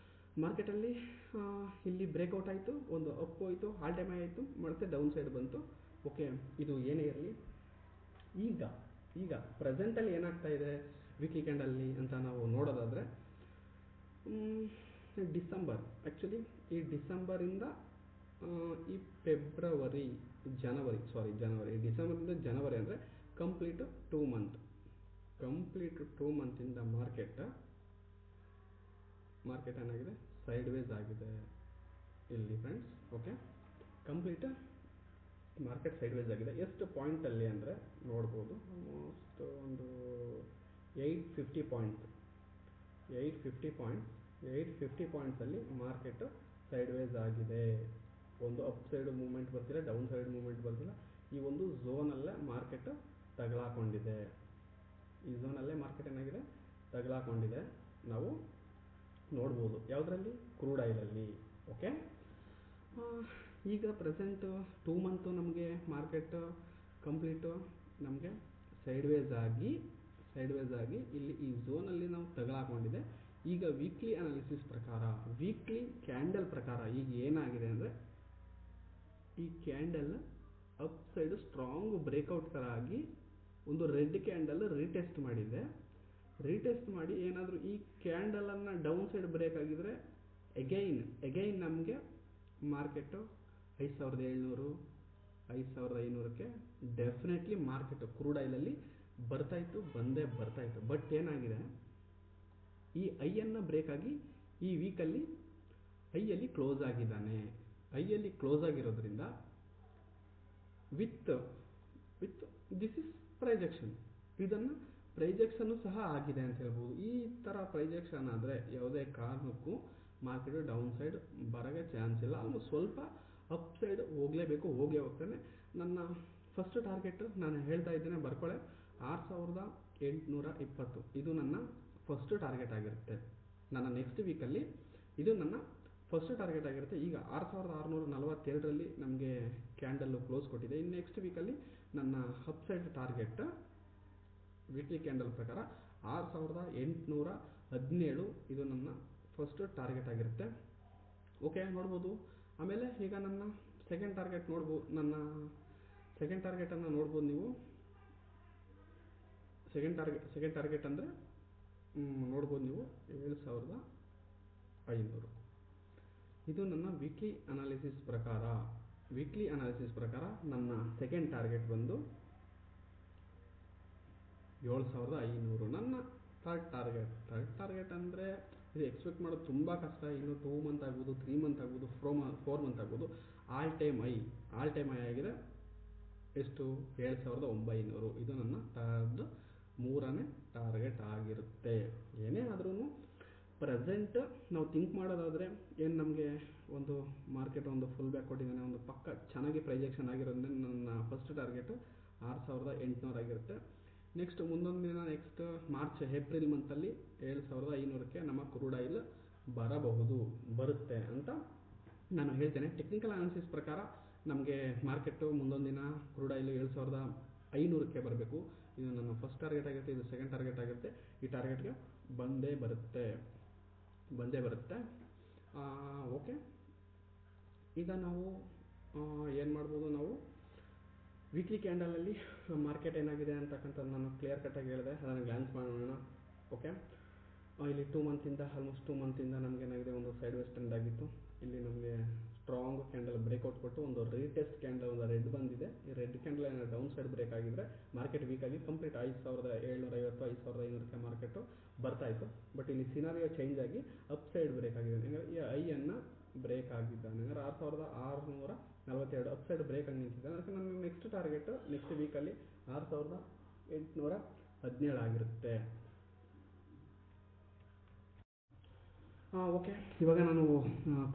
ಮಾರ್ಕೆಟಲ್ಲಿ ಇಲ್ಲಿ ಬ್ರೇಕ್ಔಟ್ ಆಯಿತು, ಒಂದು ಅಪ್ ಹೋಯಿತು, ಆಲ್ ಟೈಮ್ ಆಯಿತು, ಮತ್ತೆ ಡೌನ್ ಸೈಡ್ ಬಂತು. ಓಕೆ, ಇದು ಏನೇ ಇರಲಿ, ಈಗ ಪ್ರೆಸೆಂಟಲ್ಲಿ ಏನಾಗ್ತಾ ಇದೆ ವೀಕ್ಲಿ ಕ್ಯಾಂಡಲ್ಲಿ ಅಂತ ನಾವು ನೋಡೋದಾದರೆ, ಡಿಸೆಂಬರ್, ಆ್ಯಕ್ಚುಲಿ ಈ ಡಿಸೆಂಬರಿಂದ ಈ ಜನವರಿ, ಡಿಸೆಂಬರಿಂದ ಜನವರಿ ಅಂದರೆ ಕಂಪ್ಲೀಟ್ 2 ಮಂತಿಂದ ಮಾರ್ಕೆಟ್ ಏನಾಗಿದೆ, ಸೈಡ್ ವೇಸ್ ಆಗಿದೆ ಇಲ್ಲಿ friends. Okay, complete market sideways ಆಗಿದೆ. ಎಷ್ಟು ಪಾಯಿಂಟಲ್ಲಿ ಅಂದರೆ ನೋಡ್ಬೋದು, ಆಲ್ಮೋಸ್ಟ್ ಒಂದು 850 ಪಾಯಿಂಟ್ಸಲ್ಲಿ ಮಾರ್ಕೆಟ್ ಸೈಡ್ ವೇಸ್ ಆಗಿದೆ. ಒಂದು ಅಪ್ ಸೈಡ್ ಮೂವ್ಮೆಂಟ್ ಬರ್ತಿಲ್ಲ, ಡೌನ್ ಸೈಡ್ ಮೂವ್ಮೆಂಟ್ ಬರ್ತಿಲ್ಲ. ಈ ಒಂದು ಝೋನಲ್ಲೇ ಮಾರ್ಕೆಟ್ ತಗಲಾಕೊಂಡಿದೆ. ಈ ಝೋನಲ್ಲೇ ಮಾರ್ಕೆಟ್ ಏನಾಗಿದೆ, ತಗಲಾಕೊಂಡಿದೆ. ನಾವು ನೋಡ್ಬೋದು ಯಾವುದರಲ್ಲಿ, ಕ್ರೂಡ್ ಆಯಿಲಲ್ಲಿ. ಓಕೆ, ಈಗ ಪ್ರೆಸೆಂಟು 2 ಮಂತು ನಮಗೆ ಮಾರ್ಕೆಟ್ ಕಂಪ್ಲೀಟು ನಮಗೆ ಸೈಡ್ ವೇಸ್ ಆಗಿ ಇಲ್ಲಿ ಈ ಝೋನಲ್ಲಿ ನಾವು ತಗಲಾಕೊಂಡಿದೆ. ಈಗ ವೀಕ್ಲಿ ಅನಾಲಿಸಿಸ್ ಪ್ರಕಾರ, ವೀಕ್ಲಿ ಕ್ಯಾಂಡಲ್ ಪ್ರಕಾರ ಈಗ ಏನಾಗಿದೆ ಅಂದರೆ, ಈ candle up side strong breakout ಥರ ಆಗಿ ಒಂದು ರೆಡ್ ಕ್ಯಾಂಡಲ್ ರೀಟೆಸ್ಟ್ ಮಾಡಿದೆ. ರೀಟೆಸ್ಟ್ ಮಾಡಿ ಏನಾದರೂ ಈ ಕ್ಯಾಂಡಲನ್ನು ಡೌನ್ ಸೈಡ್ ಬ್ರೇಕ್ ಆಗಿದ್ರೆ ಎಗೈನ್ ನಮಗೆ ಮಾರ್ಕೆಟು 5700, 5500ಕ್ಕೆ ಡೆಫಿನೆಟ್ಲಿ ಮಾರ್ಕೆಟು ಕ್ರೂಡ್ ಆಯಿಲಲ್ಲಿ ಬಂದೇ ಬರ್ತಾಯಿತ್ತು. ಬಟ್ ಏನಾಗಿದೆ, ಈ ಐಯನ್ನು ಬ್ರೇಕ್ ಆಗಿ ಈ ವೀಕಲ್ಲಿ ಐಯಲ್ಲಿ ಕ್ಲೋಸ್ ಆಗಿದ್ದಾನೆ. ಐಯಲ್ಲಿ ಕ್ಲೋಸ್ ಆಗಿರೋದ್ರಿಂದ ವಿತ್ ದಿಸ್ ಇಸ್ ಪ್ರೈಜೆಕ್ಷನ್, ಇದನ್ನು ಪ್ರೈಜೆಕ್ಷನ್ನು ಸಹ ಆಗಿದೆ ಅಂತ ಹೇಳ್ಬೋದು. ಈ ಥರ ಪ್ರೈಜೆಕ್ಷನ್ ಆದರೆ ಯಾವುದೇ ಕಾರಣಕ್ಕೂ ಮಾರ್ಕೆಟ್ ಡೌನ್ ಸೈಡ್ ಬರೋಕ್ಕೆ ಚಾನ್ಸ್ ಇಲ್ಲ. ಆಲ್ಮೋಸ್ಟ್ ಸ್ವಲ್ಪ ಅಪ್ ಸೈಡ್ ಹೋಗೇ ಹೋಗ್ತಾನೆ. ನನ್ನ ಫಸ್ಟ್ ಟಾರ್ಗೆಟು ನಾನು ಹೇಳ್ತಾ ಇದ್ದೇನೆ, ಬರ್ಕೊಳ್ಳೆ, 6820. ಇದು ನನ್ನ ಫಸ್ಟ್ ಟಾರ್ಗೆಟ್ ಆಗಿರುತ್ತೆ. ನನ್ನ ನೆಕ್ಸ್ಟ್ ವೀಕಲ್ಲಿ ಇದು ನನ್ನ ಫಸ್ಟ್ ಟಾರ್ಗೆಟ್ ಆಗಿರುತ್ತೆ. ಈಗ 6647ರಲ್ಲಿ ನಮಗೆ ಕ್ಯಾಂಡಲ್ಲು ಕ್ಲೋಸ್ ಕೊಟ್ಟಿದೆ. ಇನ್ನು ನೆಕ್ಸ್ಟ್ ವೀಕಲ್ಲಿ ನನ್ನ up side target weekly candle ಪ್ರಕಾರ 6817. ಇದು ನನ್ನ ಫಸ್ಟ್ ಟಾರ್ಗೆಟ್ ಆಗಿರುತ್ತೆ. ಓಕೆ, ನೋಡ್ಬೋದು. ಆಮೇಲೆ ಈಗ ನನ್ನ ಸೆಕೆಂಡ್ ಟಾರ್ಗೆಟ್ ನೋಡ್ಬೋದು ನೀವು. ಸೆಕೆಂಡ್ ಟಾರ್ಗೆಟ್ ಅಂದರೆ ನೋಡ್ಬೋದು ನೀವು 7000 500. ಇದು ನನ್ನ ವೀಕ್ಲಿ ಅನಾಲಿಸಿಸ್ ಪ್ರಕಾರ ನನ್ನ ಸೆಕೆಂಡ್ ಟಾರ್ಗೆಟ್ ಬಂದು 7500. ನನ್ನ ಥರ್ಡ್ ಟಾರ್ಗೆಟ್ ಅಂದರೆ ಇದು ಎಕ್ಸ್ಪೆಕ್ಟ್ ಮಾಡೋದು ತುಂಬ ಕಷ್ಟ. ಇನ್ನು 2 ಮಂತ್ ಆಗ್ಬೋದು, 3 ಮಂತ್ ಆಗ್ಬೋದು, 4 ಮಂತ್ ಆಗ್ಬೋದು. ಆಲ್ ಟೈಮ್ ಹೈ ಆಗಿದೆ ಎಷ್ಟು? 7900. ಇದು ನನ್ನ ಮೂರನೇ ಟಾರ್ಗೆಟ್ ಆಗಿರುತ್ತೆ. ಏನೇ ಆದ್ರೂ ಪ್ರೆಸೆಂಟ್ ನಾವು ಥಿಂಕ್ ಮಾಡೋದಾದರೆ ಏನು, ನಮಗೆ ಒಂದು ಮಾರ್ಕೆಟ್ ಒಂದು ಫುಲ್ ಬ್ಯಾಕ್ ಕೊಟ್ಟಿದ್ದಾನೆ, ಒಂದು ಪಕ್ಕ ಚೆನ್ನಾಗಿ ಪ್ರೈಜೆಕ್ಷನ್ ಆಗಿರೋದ್ರಿಂದ ನನ್ನ ಫಸ್ಟ್ ಟಾರ್ಗೆಟ್ 6800 ಆಗಿರುತ್ತೆ. ನೆಕ್ಸ್ಟ್ ಮುಂದೊಂದು ದಿನ ನೆಕ್ಸ್ಟ್ ಏಪ್ರಿಲ್ ಮಂತಲ್ಲಿ 7500ಕ್ಕೆ ನಮ್ಮ ಕ್ರೂಡ್ ಆಯಿಲ್ ಬರುತ್ತೆ ಅಂತ ನಾನು ಹೇಳ್ತೇನೆ. ಟೆಕ್ನಿಕಲ್ ಅನಾಲಿಸಿಸ್ ಪ್ರಕಾರ ನಮಗೆ ಮಾರ್ಕೆಟು ಮುಂದೊಂದು ದಿನ ಕ್ರೂಡ್ ಆಯಿಲ್ 7500ಕ್ಕೆ ಬರಬೇಕು. ಇದು ನನ್ನ ಫಸ್ಟ್ ಟಾರ್ಗೆಟ್ ಆಗಿರುತ್ತೆ, ಇದು ಸೆಕೆಂಡ್ ಟಾರ್ಗೆಟ್ ಆಗಿರುತ್ತೆ. ಈ ಟಾರ್ಗೆಟ್ಗೆ ಬಂದೇ ಬರುತ್ತೆ. ಓಕೆ, ಈಗ ನಾವು ಏನು ಮಾಡ್ಬೋದು, ನಾವು ವೀಕ್ಲಿ ಕ್ಯಾಂಡಲಲ್ಲಿ ಮಾರ್ಕೆಟ್ ಏನಾಗಿದೆ ಅಂತಕ್ಕಂಥದ್ದು ನಾನು ಕ್ಲಿಯರ್ ಕಟ್ಟಾಗಿ ಹೇಳಿದೆ, ಅದನ್ನು ಗ್ಲಾನ್ಸ್ ಮಾಡೋಣ. ಓಕೆ, ಇಲ್ಲಿ ಆಲ್ಮೋಸ್ಟ್ 2 ಮಂತಿಂದ ನಮಗೇನಾಗಿದೆ, ಒಂದು ಸೈಡ್ ವೇಸ್ ಟ್ರೆಂಡ್ ಆಗಿತ್ತು. ಇಲ್ಲಿ ನಮಗೆ ಸ್ಟ್ರಾಂಗ್ ಕ್ಯಾಂಡಲ್ ಬ್ರೇಕ್ಔಟ್ ಕೊಟ್ಟು ಒಂದು ರೀಟೆಸ್ಟ್ ಕ್ಯಾಂಡಲ್, ಒಂದು ರೆಡ್ ಬಂದಿದೆ. ಈ ರೆಡ್ ಕ್ಯಾಂಡಲ್ ಏನಾದ್ರು ಡೌನ್ ಸೈಡ್ ಬ್ರೇಕ್ ಆಗಿದ್ರೆ ಮಾರ್ಕೆಟ್ ವೀಕ್ ಆಗಿ ಕಂಪ್ಲೀಟ್ 5750 5500ಕ್ಕೆ ಮಾರ್ಕೆಟು ಬರ್ತಾ ಇತ್ತು. ಬಟ್ ಇಲ್ಲಿ ಸಿನಾರಿಯೋ ಚೇಂಜ್ ಆಗಿ ಅಪ್ ಸೈಡ್ ಬ್ರೇಕ್ ಆಗಿದೆ. ಅಂದರೆ ಈ ಐಯನ್ನು ಬ್ರೇಕ್ ಆಗಿದ್ದಾನೆ, ಅಂದರೆ 6642 ಅಪ್ ಸೈಡ್ ಬ್ರೇಕ್ ಆಗಿ ನಿಂತಿದ್ದಾನೆ. ಅದಕ್ಕೆ ನನ್ನ ನೆಕ್ಸ್ಟ್ ಟಾರ್ಗೆಟ್ ನೆಕ್ಸ್ಟ್ ವೀಕಲ್ಲಿ 6817 ಆಗಿರುತ್ತೆ. ಓಕೆ, ಇವಾಗ ನಾನು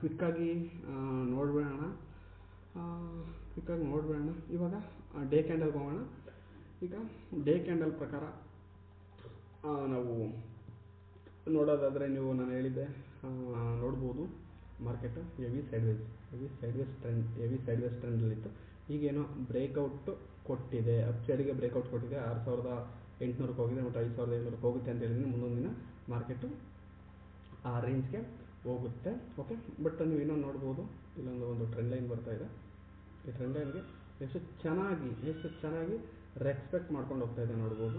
ಕ್ವಿಕ್ಕಾಗಿ ನೋಡ್ಬಿಡೋಣ. ಇವಾಗ ಡೇ ಕ್ಯಾಂಡಲ್ಗೆ ಹೋಗೋಣ. ಈಗ ಡೇ ಕ್ಯಾಂಡಲ್ ಪ್ರಕಾರ ನಾವು ನೋಡೋದಾದರೆ ನೀವು ನಾನು ಹೇಳಿದ್ದೆ ನೋಡ್ಬೋದು, ಮಾರ್ಕೆಟ್ ಹೆವಿ ಸೈಡ್ ವೇಸ್ ಟ್ರೆಂಡಲ್ಲಿತ್ತು. ಈಗೇನೋ ಬ್ರೇಕ್ಔಟ್ ಕೊಟ್ಟಿದೆ, ಅಪ್ ಸೈಡ್ಗೆ ಬ್ರೇಕ್ಔಟ್ ಕೊಟ್ಟಿದೆ. 6800ಕ್ಕೆ ಹೋಗಿದೆ ಮತ್ತು 5700ಕ್ಕೆ ಹೋಗುತ್ತೆ ಅಂತ ಹೇಳಿದ್ರೆ ಮುಂದೊಂದು ದಿನ ಮಾರ್ಕೆಟು ಆ ರೇಂಜ್ಗೆ ಹೋಗುತ್ತೆ. ಓಕೆ, ಬಟ್ ನೀವು ಇನ್ನೊಂದು ನೋಡ್ಬೋದು, ಇಲ್ಲೊಂದು ಟ್ರೆಂಡ್ ಲೈನ್ ಬರ್ತಾ ಇದೆ. ಈ ಟ್ರೆಂಡ್ ಲೈನ್ಗೆ ಎಷ್ಟು ಚೆನ್ನಾಗಿ ರೆಸ್ಪೆಕ್ಟ್ ಮಾಡ್ಕೊಂಡು ಹೋಗ್ತಾ ಇದೆ ನೋಡ್ಬೋದು.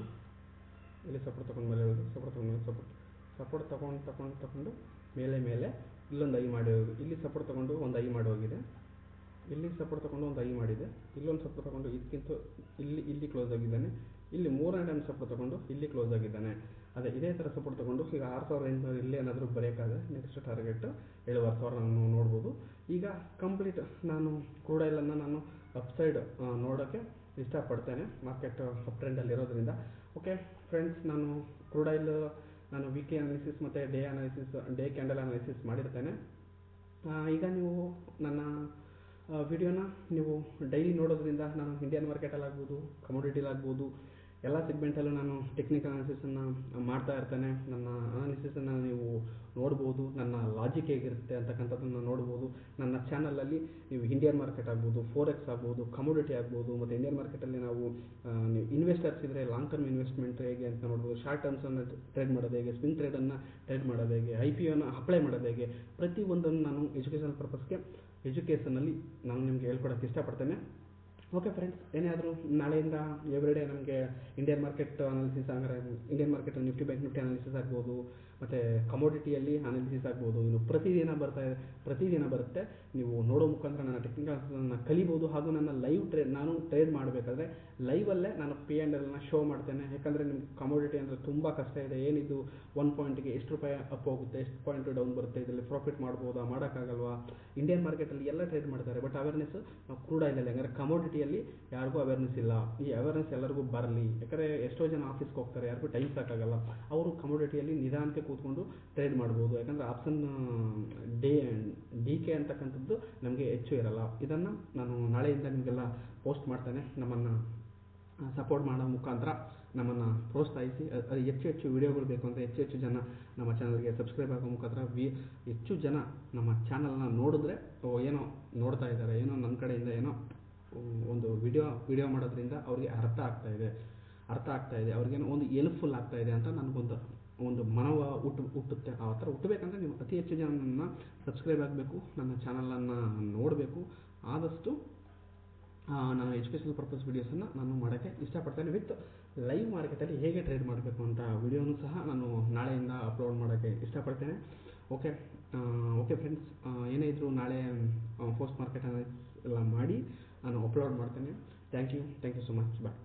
ಇಲ್ಲಿ ಸಪೋರ್ಟ್ ತೊಗೊಂಡು ಮೇಲೆ ಹೋಗಿ ಸಪೋರ್ಟ್ ತಗೊಂಡು ಮೇಲೆ ಇಲ್ಲೊಂದು ಐ ಮಾಡಿ ಹೋಗಿ, ಇಲ್ಲಿ ಸಪೋರ್ಟ್ ತೊಗೊಂಡು ಒಂದು ಐ ಮಾಡಿ ಹೋಗಿದೆ, ಇಲ್ಲಿ ಸಪೋರ್ಟ್ ತೊಗೊಂಡು ಒಂದು ಐ ಮಾಡಿದೆ, ಇಲ್ಲೊಂದು ಸಪೋರ್ಟ್ ತೊಗೊಂಡು ಇದಕ್ಕಿಂತ ಇಲ್ಲಿ ಕ್ಲೋಸ್ ಆಗಿದ್ದಾನೆ, ಇಲ್ಲಿ 3ನೇ ಟೈಮ್ ಸಪೋರ್ಟ್ ತೊಗೊಂಡು ಇಲ್ಲಿ ಕ್ಲೋಸ್ ಆಗಿದ್ದಾನೆ. ಇದೇ ಥರ ಸಪೋರ್ಟ್ ತೊಗೊಂಡು ಈಗ 6800 ಇಲ್ಲಿ ಏನಾದರೂ ಬ್ರೇಕ್ ಆದರೆ ನೆಕ್ಸ್ಟ್ ಟಾರ್ಗೆಟ್ 7000 ನಾನು ನೋಡ್ಬೋದು. ಈಗ ಕಂಪ್ಲೀಟ್ ನಾನು ಕ್ರೂಡ್ ಆಯಿಲನ್ನು ನಾನು ಅಪ್ ಸೈಡ್ ನೋಡೋಕ್ಕೆ ಇಷ್ಟಪಡ್ತೇನೆ, ಮಾರ್ಕೆಟ್ ಅಪ್ ಟ್ರೆಂಡಲ್ಲಿ ಇರೋದ್ರಿಂದ. ಓಕೆ ಫ್ರೆಂಡ್ಸ್, ನಾನು ಕ್ರೂಡ್ ಆಯಿಲ್ ನಾನು ವೀಕ್ಲಿ ಅನಾಲಿಸಿಸ್ ಮತ್ತು ಡೇ ಕ್ಯಾಂಡಲ್ ಅನಾಲಿಸಿಸ್ ಮಾಡಿರ್ತೇನೆ. ಈಗ ನೀವು ನನ್ನ ವಿಡಿಯೋನ ನೀವು ಡೈಲಿ ನೋಡೋದ್ರಿಂದ ನಾನು ಇಂಡಿಯನ್ ಮಾರ್ಕೆಟಲ್ಲಾಗ್ಬೋದು, ಕಮೋಡಿಟಿಲಾಗ್ಬೋದು, ಎಲ್ಲ ಸೆಗ್ಮೆಂಟಲ್ಲೂ ನಾನು ಟೆಕ್ನಿಕಲ್ ಅನಾಲಿಸಿಸನ್ನು ಮಾಡ್ತಾ ಇರ್ತೇನೆ. ನನ್ನ ಅನಾಲಿಸಿಸನ್ನು ನೀವು ನೋಡ್ಬೋದು, ನನ್ನ ಲಾಜಿಕ್ ಹೇಗಿರುತ್ತೆ ಅಂತಕ್ಕಂಥದ್ದನ್ನು ನೋಡ್ಬೋದು. ನನ್ನ ಚಾನಲಲ್ಲಿ ನೀವು ಇಂಡಿಯನ್ ಮಾರ್ಕೆಟ್ ಆಗ್ಬೋದು, ಫೋರೆಕ್ಸ್ ಆಗ್ಬೋದು, ಕಮೋಡಿಟಿ ಆಗ್ಬೋದು, ಮತ್ತು ಇಂಡಿಯನ್ ಮಾರ್ಕೆಟಲ್ಲಿ ನಾವು ನೀವು ಇನ್ವೆಸ್ಟರ್ಸ್ ಇದ್ದರೆ ಲಾಂಗ್ ಟರ್ಮ್ ಇನ್ವೆಸ್ಟ್ಮೆಂಟ್ ಹೇಗೆ ಅಂತ ನೋಡ್ಬೋದು, ಶಾರ್ಟ್ ಟರ್ಮ್ಸನ್ನು ಟ್ರೇಡ್ ಮಾಡೋದು ಹೇಗೆ, ಸ್ವಿಂಗ್ ಟ್ರೇಡನ್ನು ಟ್ರೇಡ್ ಮಾಡೋದು ಹೇಗೆ, IPOನ ಅಪ್ಲೈ ಮಾಡೋದು ಹೇಗೆ, ಪ್ರತಿಯೊಂದನ್ನು ನಾನು ಎಜುಕೇಷನಲ್ಲಿ ನಾನು ನಿಮಗೆ ಹೇಳ್ಕೊಡೋಕ್ಕೆ ಇಷ್ಟಪಡ್ತೇನೆ. ಓಕೆ ಫ್ರೆಂಡ್ಸ್, ಏನೇ ಆದರೂ ನಾಳೆಯಿಂದ ಎವ್ರಿಡೇ ನಮಗೆ ಇಂಡಿಯನ್ ಮಾರ್ಕೆಟ್ ಅನಾಲಿಸಿಸ್ ಅಂದರೆ Indian market Nifty bank Nifty analysis ಆಗ್ಬೋದು, ಮತ್ತು ಕಮೋಡಿಟಿಯಲ್ಲಿ ಅನಾಲಿಸಿಸ್ ಆಗ್ಬೋದು, ಇನ್ನು ಪ್ರತಿದಿನ ಬರುತ್ತೆ. ನೀವು ನೋಡೋ ಮುಖಾಂತರ ನನ್ನ ಟೆಕ್ನಿಕಲ್ಸನ್ನು ಕಲಿಬೋದು. ಹಾಗೂ ನನ್ನ ನಾನು ಟ್ರೇಡ್ ಮಾಡಬೇಕಾದ್ರೆ ಲೈವಲ್ಲೇ ನಾನು P&Lನ ಶೋ ಮಾಡ್ತೇನೆ. ಯಾಕಂದರೆ ನಿಮ್ಗೆ ಕಮೋಡಿಟಿ ಅಂದರೆ ತುಂಬ ಕಷ್ಟ ಇದೆ. ಏನಿದು 1 ಪಾಯಿಂಟ್ಗೆ ಎಷ್ಟು ರೂಪಾಯಿ ಅಪ್ ಹೋಗುತ್ತೆ, ಎಷ್ಟು ಪಾಯಿಂಟ್ ಡೌನ್ ಬರುತ್ತೆ, ಇದರಲ್ಲಿ ಪ್ರಾಫಿಟ್ ಮಾಡ್ಬೋದಾ, ಮಾಡೋಕ್ಕಾಗಲ್ವಾ? ಇಂಡಿಯನ್ ಮಾರ್ಕೆಟಲ್ಲಿ ಎಲ್ಲ ಟ್ರೇಡ್ ಮಾಡ್ತಾರೆ, ಬಟ್ ಅವೇರ್ನೆಸ್ ಕ್ರೂಡ್ ಆಯಿಲಲ್ಲಿ ಅಂದರೆ ಕಮೋಡಿಟಿಯಲ್ಲಿ ಯಾರಿಗೂ ಅವೇರ್ನೆಸ್ ಇಲ್ಲ. ಈ ಅವೇರ್ನೆಸ್ ಎಲ್ಲರಿಗೂ ಬರಲಿ, ಯಾಕಂದರೆ ಎಷ್ಟೋ ಜನ ಆಫೀಸ್ಗೆ ಹೋಗ್ತಾರೆ, ಯಾರಿಗೂ ಟೈಮ್ ಸಾಕಾಗಲ್ಲ. ಅವರು ಕಮೋಡಿಟಿಯಲ್ಲಿ ನಿಧಾನಕ್ಕೆ ಕೂತ್ಕೊಂಡು ಟ್ರೇಡ್ ಮಾಡ್ಬೋದು. ಯಾಕಂದರೆ ಆಪ್ಷನ್ DK ಅಂತಕ್ಕಂಥದ್ದು ನಮಗೆ ಹೆಚ್ಚು ಇರಲ್ಲ. ಇದನ್ನು ನಾನು ನಾಳೆಯಿಂದ ನಿಮಗೆಲ್ಲ ಪೋಸ್ಟ್ ಮಾಡ್ತೇನೆ. ನಮ್ಮನ್ನು ಸಪೋರ್ಟ್ ಮಾಡೋ ಮುಖಾಂತರ ನಮ್ಮನ್ನು ಪ್ರೋತ್ಸಾಹಿಸಿ. ಅದು ಹೆಚ್ಚು ವಿಡಿಯೋಗಳು ಬೇಕು ಅಂದರೆ ಹೆಚ್ಚು ಜನ ನಮ್ಮ ಚಾನಲ್ಗೆ ಸಬ್ಸ್ಕ್ರೈಬ್ ಆಗೋ ಮುಖಾಂತರ ಹೆಚ್ಚು ಜನ ನಮ್ಮ ಚಾನಲ್ನ ನೋಡಿದ್ರೆ ಏನೋ ನೋಡ್ತಾ ಇದ್ದಾರೆ, ಏನೋ ನನ್ನ ಕಡೆಯಿಂದ ಏನೋ ಒಂದು ವಿಡಿಯೋ ಮಾಡೋದ್ರಿಂದ ಅವ್ರಿಗೆ ಅರ್ಥ ಆಗ್ತಾ ಇದೆ, ಅವ್ರಿಗೇನೋ ಒಂದು ಹೆಲ್ಪ್ಫುಲ್ ಆಗ್ತಾ ಇದೆ ಅಂತ ನನಗೊಂದು ಮನವ ಹುಟ್ಟುತ್ತೆ. ಆ ಥರ ಹುಟ್ಟಬೇಕಂದ್ರೆ ನೀವು ಅತಿ ಹೆಚ್ಚು ಜನ ನನ್ನ ಸಬ್ಸ್ಕ್ರೈಬ್ ಆಗಬೇಕು, ನನ್ನ ಚಾನಲನ್ನು ನೋಡಬೇಕು. ಆದಷ್ಟು ನಾನು ಎಜುಕೇಷನಲ್ ಪರ್ಪಸ್ ವೀಡಿಯೋಸನ್ನು ನಾನು ಮಾಡೋಕ್ಕೆ ಇಷ್ಟಪಡ್ತೇನೆ. ವಿತ್ ಲೈವ್ ಮಾರ್ಕೆಟಲ್ಲಿ ಹೇಗೆ ಟ್ರೇಡ್ ಮಾಡಬೇಕು ಅಂತ ವಿಡಿಯೋನೂ ಸಹ ನಾನು ನಾಳೆಯಿಂದ ಅಪ್ಲೋಡ್ ಮಾಡೋಕ್ಕೆ ಇಷ್ಟಪಡ್ತೇನೆ. ಓಕೆ, ಓಕೆ ಫ್ರೆಂಡ್ಸ್, ಏನೇ ಇದ್ದರೂ ನಾಳೆ ಪೋಸ್ಟ್ ಮಾರ್ಕೆಟ್ ಅನಾಲಿಸಿಸ್ ಎಲ್ಲ ಮಾಡಿ ನಾನು ಅಪ್ಲೋಡ್ ಮಾಡ್ತೇನೆ. Thank you so much. Bye.